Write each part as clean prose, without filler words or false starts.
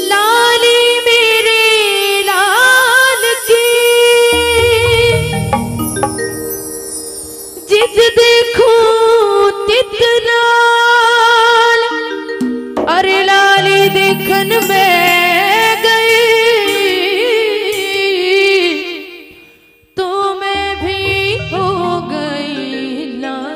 लाली मेरे लाल की जित देखूं तित लाल, अरे लाली देखन में गई तो मैं भी हो गई लाल।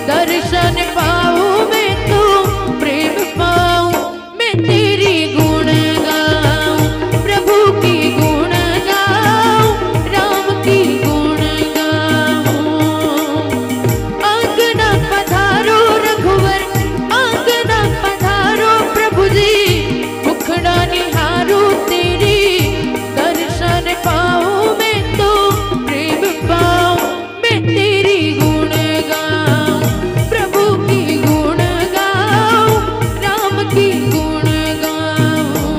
दर्शन पाऊं मैं तो प्रेम पाऊं, मैं तेरी गुण गाऊं, प्रभु की गुण गाऊं, राम की गुण गाऊं। आंगना पधारो रघुवर, आंगना पधारो प्रभु जी, मुखड़ा निहारो तेरी, दर्शन पाऊं मैं तो प्रेम पाऊं, मैं तेरी गुण गाऊं, प्रभु की गुण गाऊं, राम की गुण गाऊं।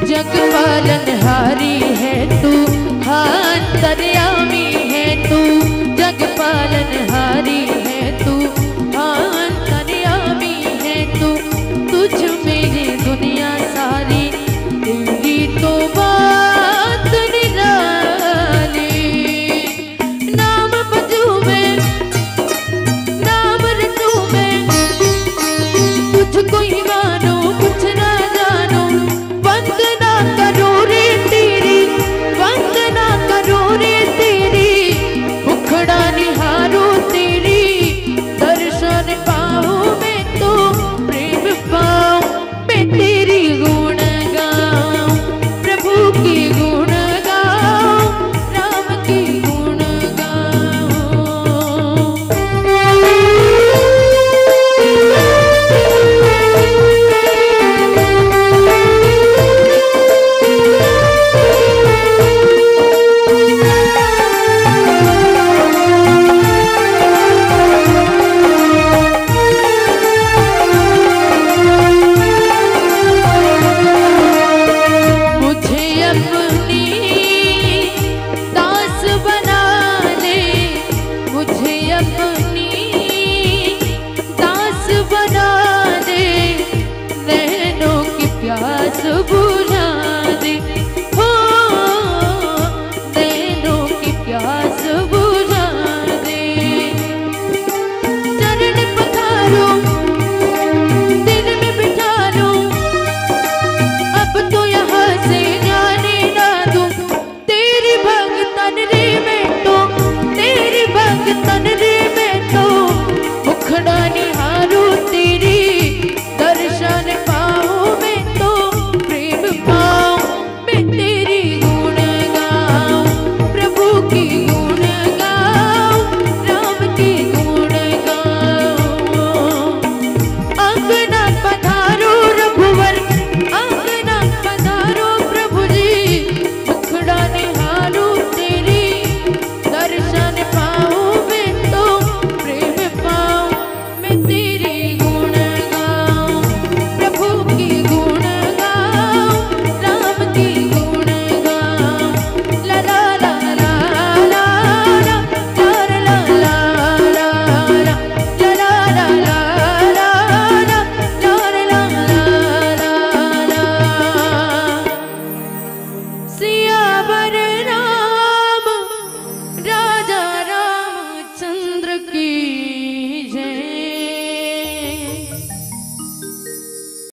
जग पालनहारी है तू, हाँ अंतर्यामी